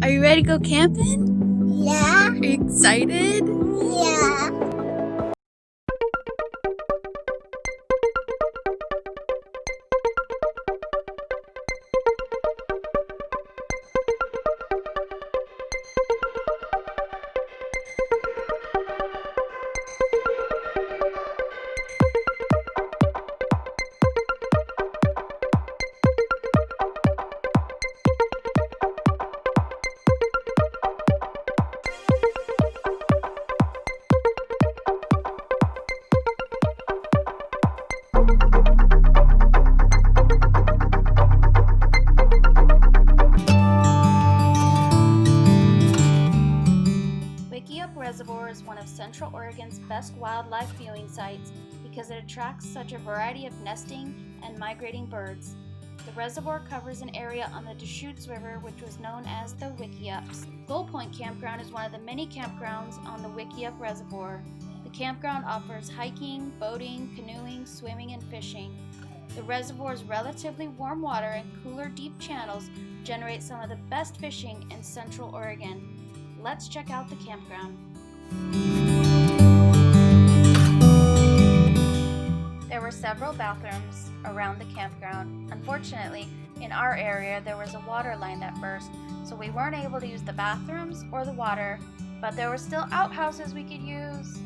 Are you ready to go camping? Yeah. Are you excited? Yeah. Wickiup Reservoir is one of Central Oregon's best wildlife viewing sites because it attracts such a variety of nesting and migrating birds. The reservoir covers an area on the Deschutes River which was known as the Wickiups. Gull Point Campground is one of the many campgrounds on the Wickiup Reservoir. The campground offers hiking, boating, canoeing, swimming, and fishing. The reservoir's relatively warm water and cooler deep channels generate some of the best fishing in Central Oregon. Let's check out the campground. There were several bathrooms around the campground. Unfortunately, in our area there was a water line that burst, so we weren't able to use the bathrooms or the water, but there were still outhouses we could use.